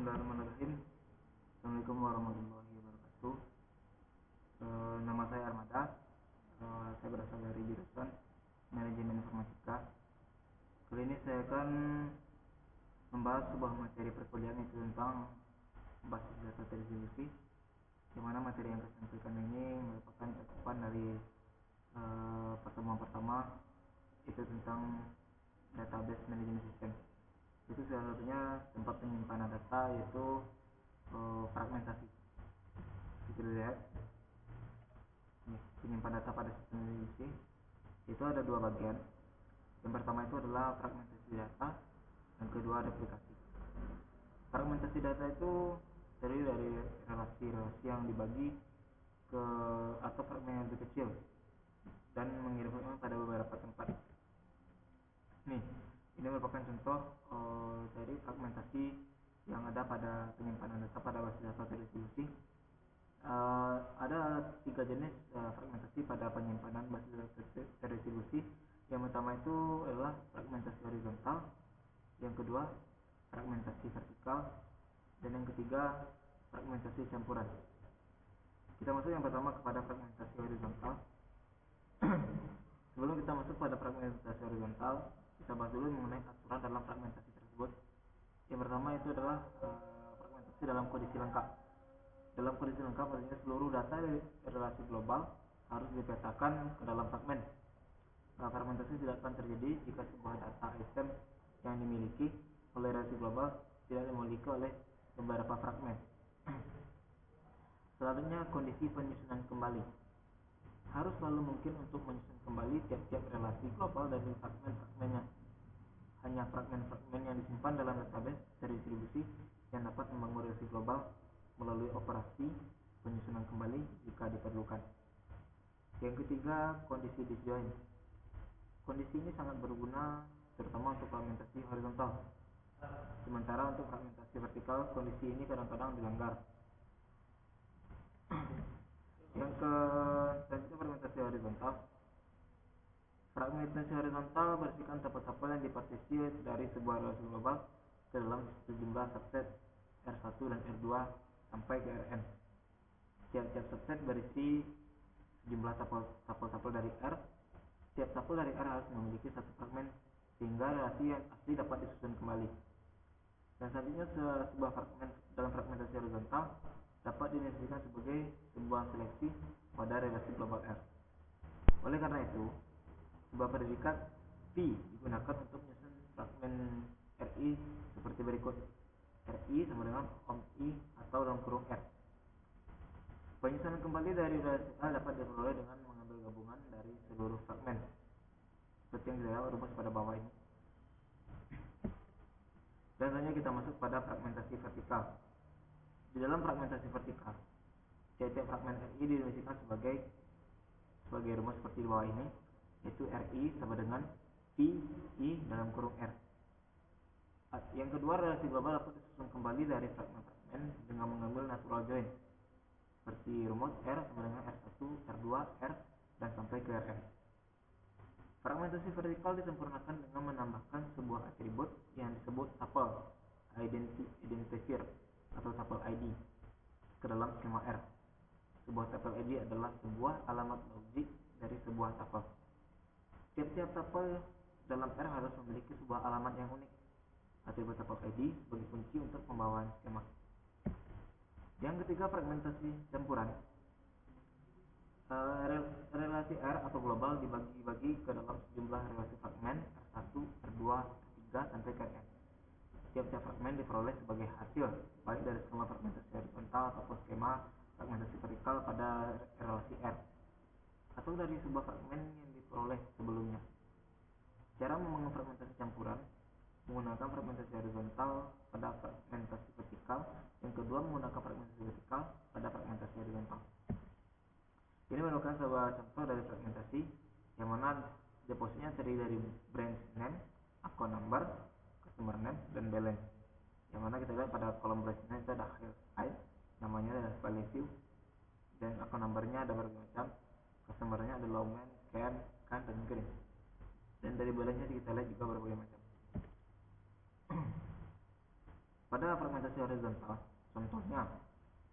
Bismillahirrahmanirrahim. Assalamualaikum warahmatullahi wabarakatuh. Nama saya Armada. Saya berasal dari jurusan Manajemen Informatika. Kali ini saya akan membahas sebuah materi perkuliahan yaitu tentang basis data terdistribusi, di mana materi yang saya sampaikan ini merupakan cakupan dari pertemuan pertama, yaitu tentang database manajemen sistem. Itu salah satunya tempat penyimpanan data, yaitu fragmentasi. Kita lihat penyimpanan data pada sistem terdistribusi itu ada dua bagian. Yang pertama itu adalah fragmentasi data, yang kedua replikasi. Fragmentasi data itu terdiri dari relasi-relasi yang dibagi ke atau fragmen yang lebih kecil dan mengirimnya pada beberapa tempat. Ini merupakan contoh dari fragmentasi yang ada pada penyimpanan data pada basis data terdistribusi. Ada tiga jenis fragmentasi pada penyimpanan basis data terdistribusi. Yang pertama itu adalah fragmentasi horizontal, yang kedua fragmentasi vertikal, dan yang ketiga fragmentasi campuran. Kita masuk yang pertama kepada fragmentasi horizontal. Sebelum kita masuk pada fragmentasi horizontal, kita bahas dulu mengenai aturan dalam fragmentasi tersebut. Yang pertama itu adalah fragmentasi dalam kondisi lengkap. Dalam kondisi lengkap artinya seluruh data relasi global harus dipetakan ke dalam fragmen. Fragmentasi tidak akan terjadi jika sebuah data item yang dimiliki oleh relasi global tidak dimiliki oleh beberapa fragmen. Selanjutnya, kondisi penyusunan kembali. Harus selalu mungkin untuk menyusun kembali tiap-tiap relasi global dari fragmen-fragmennya. Hanya fragmen-fragmen yang disimpan dalam database terdistribusi yang dapat membangun relasi global melalui operasi penyusunan kembali jika diperlukan. Yang ketiga, kondisi disjoint. Kondisi ini sangat berguna terutama untuk fragmentasi horizontal. Sementara untuk fragmentasi vertikal, kondisi ini kadang-kadang dilanggar. Yang selanjutnya fragmentasi horizontal. Fragmentasi horizontal berisikan tabel-tabel yang dipartisi dari sebuah relasi global ke dalam sejumlah subset R1 dan R2 sampai ke Rn. Tiap-tiap subset berisi sejumlah tabel-tabel dari R. Tiap tabel dari R harus memiliki satu fragmen sehingga relasi yang asli dapat disusun kembali. Dan selanjutnya, sebuah fragmen dalam fragmentasi horizontal dapat didefinisikan sebagai sebuah seleksi pada relasi global R. Oleh karena itu, sebuah predikat P digunakan untuk menyusun fragmen RI seperti berikut. RI sama dengan OM-I atau dalam kurung R. Penyusunan kembali dari relasi A dapat diperoleh dengan mengambil gabungan dari seluruh fragmen, seperti yang kita rumus pada bawah ini. Dan selanjutnya kita masuk pada fragmentasi vertikal. Di dalam fragmentasi vertikal, tiap-tiap fragmen RI didefinisikan sebagai rumus seperti di bawah ini, yaitu RI sama dengan P I dalam kurung R. Yang kedua, relasi global dapat disusun kembali dari fragmen-fragmen dengan mengambil natural join, seperti rumus R sama dengan R1, R2, R, dan sampai ke Rn. Fragmentasi vertikal disempurnakan dengan menambahkan sebuah atribut yang disebut tuple identifier atau tuple ID ke dalam skema R. Sebuah tuple ID adalah sebuah alamat logik dari sebuah tuple. Tiap-tiap tuple dalam R harus memiliki sebuah alamat yang unik. Atribut tuple ID sebagai kunci untuk pembawaan skema. Yang ketiga, fragmentasi campuran. Relasi R atau global dibagi-bagi ke dalam sejumlah relasi fragmen R1, R2, R3 sampai ke Rn. Tiap-tiap fragmen diperoleh sebagai hasil baik dari skema fragmentasi horizontal ataupun skema fragmentasi vertikal pada relasi R, atau dari sebuah fragmen yang diperoleh sebelumnya. Cara membangun fragmentasi campuran: menggunakan fragmentasi horizontal pada fragmentasi vertikal, yang kedua menggunakan fragmentasi vertikal pada fragmentasi horizontal. Ini merupakan sebuah contoh dari fragmentasi yang mana depositnya terdiri dari branch name, account number, customer name, dan balance. Yang mana kita lihat pada kolom branch name itu ada height, namanya ada value, dan account numbernya ada berbagai macam, customernya ada lowman, can, dan green. Dan dari balance-nya kita lihat juga berbagai macam. Pada fragmentasi horizontal, contohnya,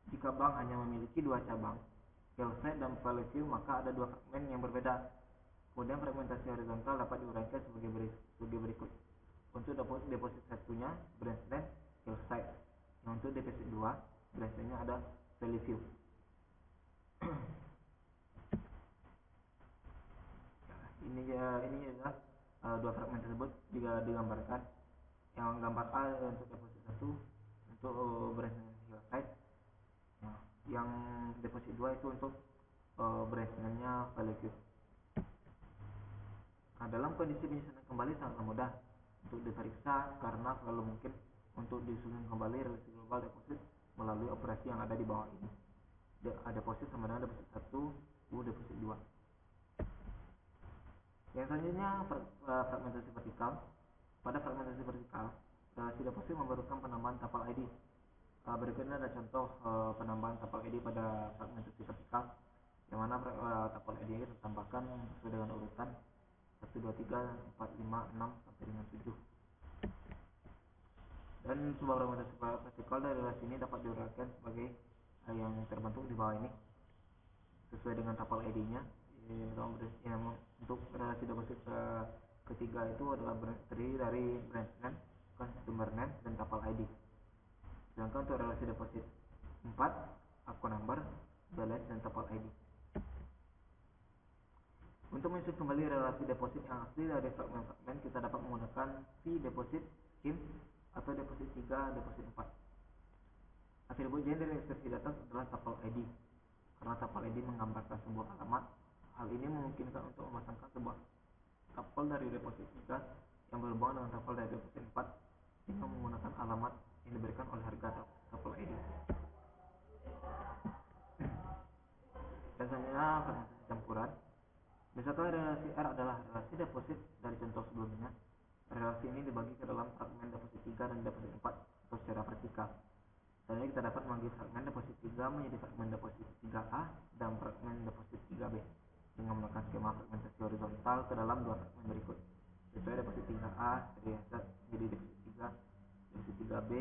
jika bank hanya memiliki dua cabang, Hillside dan Valleyview, maka ada dua fragmen yang berbeda. Kemudian fragmentasi horizontal dapat diuraikan sebagai berikut. Untuk deposit satunya, Branchland, Hillside. Yang untuk deposit 2, Branchlandnya ada Valleyview. ini adalah dua fragmen tersebut juga digambarkan. Yang gambar A untuk deposit 1 untuk Branchland Hillside. Yang deposit 2 itu untuk Branchlandnya Valleyview. Nah, dalam kondisi penyesuaian kembali sangat mudah untuk diperiksa karena selalu mungkin untuk disusun kembali relasi global deposit melalui operasi yang ada di bawah ini. Deposit sama dengan deposit 1 deposit 2. Yang selanjutnya fragmentasi vertikal. Pada fragmentasi vertikal, relasi deposit memerlukan penambahan tuple ID. Berikutnya ada contoh penambahan tuple ID pada fragmentasi vertikal, yang mana tuple ID ini ditambahkan sesuai dengan urutan 1, 2, 3, 4, 5, 6 sampai dengan 7. Dan sebuah fragmentasi vertikal dari relasi ini dapat diuraikan sebagai yang terbentuk di bawah ini sesuai dengan tuple ID-nya. Untuk relasi deposit ketiga itu adalah terdiri dari branch name, consumer name, dan tuple ID. Sedangkan untuk relasi deposit 4, account number, balance, dan tuple ID. Untuk menyusun kembali relasi deposit yang asli dari fragmen-fragmen, kita dapat menggunakan fee deposit scheme atau deposit 3, deposit 4. Atribut gen dari eksepsi data adalah tuple ID, karena tuple ID menggambarkan sebuah alamat. Hal ini memungkinkan untuk memasangkan sebuah tuple dari deposit 3 yang berhubungan dengan tuple dari deposit 4 dengan menggunakan alamat yang diberikan oleh harga tuple ID. Dan selanjutnya fragmentasi campuran. Misalkan relasi R adalah relasi deposit dari contoh sebelumnya. Relasi ini dibagi ke dalam fragmen deposit 3 dan deposit 4 atau secara vertikal. Selanjutnya kita dapat membagi fragmen deposit 3 menjadi fragmen deposit 3A dan fragmen deposit 3B dengan menggunakan skema fragmentasi horizontal ke dalam dua fragmen berikut. Sesuai deposit 3A terlihat menjadi deposit 3, deposit 3B,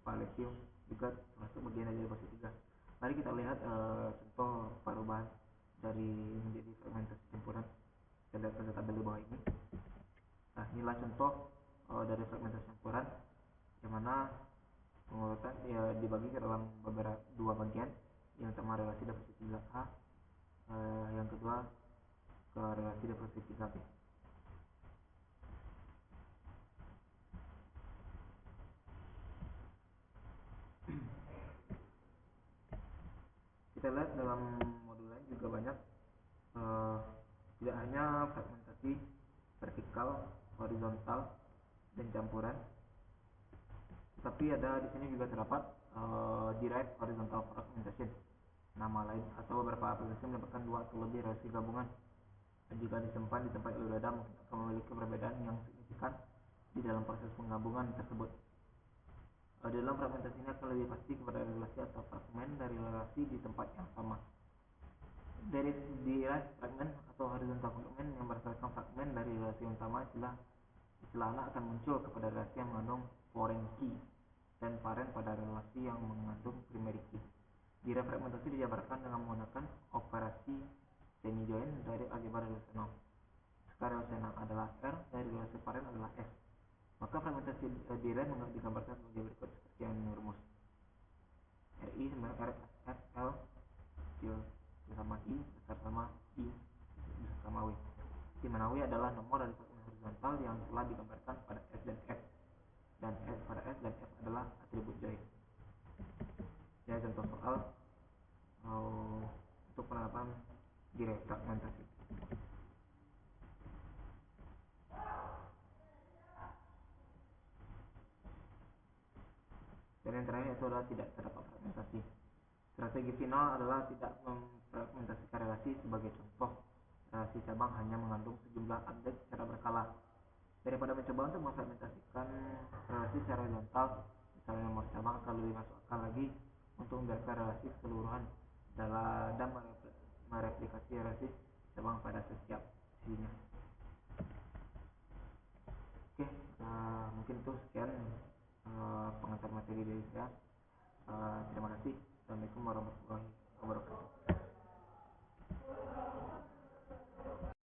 Valleyview juga termasuk bagian dari deposit 3. Mari kita lihat contoh perubahan dari menjadi fragmentasi campuran. Kita lihat pada tabel di bawah ini. Nah, inilah contoh dari fragmentasi campuran, yang mana pengurutan dibagi ke dalam beberapa dua bagian. Yang pertama relasi deposit 3A, yang kedua ke relasi deposit 3B. Kita lihat dalam modul lain juga banyak, tidak hanya fragmentasi vertikal, horizontal, dan campuran, tapi ada di sini juga terdapat derived horizontal fragmentation. Nama lain atau beberapa aplikasi mendapatkan dua atau lebih relasi gabungan. Jika disimpan di tempat yang berbeda, mungkin akan memiliki perbedaan yang signifikan di dalam proses penggabungan tersebut. Di dalam fragmentasi ini akan lebih pasti kepada relasi atau fragmen dari relasi di tempat yang sama. Dari derived fragment atau horizontal fragment yang berdasarkan fragmen dari relasi yang utama, istilah anak akan muncul kepada relasi yang mengandung foreign key dan parent pada relasi yang mengandung primary key. Derived fragmentasi dijabarkan dengan menggunakan operasi semi join dari algebra relasional. Jika relasional adalah R, dari relasi parent adalah S, maka fragmentasi derived digambarkan sebagai berikut seperti yang rumus. RI sama RFL sama I besar sama I besar sama W, di mana W adalah nomor dari fragmen horizontal yang telah digambarkan pada S dan F, dan pada S dan F adalah atribut join. Ya, contoh soal untuk penerapan derived fragmentasi. Dan yang terakhir itu adalah tidak terdapat fragmentasi. Strategi final adalah tidak memfragmentasikan relasi. Sebagai contoh, relasi cabang hanya mengandung sejumlah update secara berkala. Daripada mencoba untuk memfragmentasikan relasi secara horizontal, misalnya nomor cabang, akan lebih masuk akal lagi untuk membiarkan relasi keseluruhan dan mereplikasi relasi cabang pada setiap sisinya. Oke, mungkin itu sekian pengantar materi mengakhiri dari saya. Terima kasih. Assalamualaikum warahmatullahi wabarakatuh.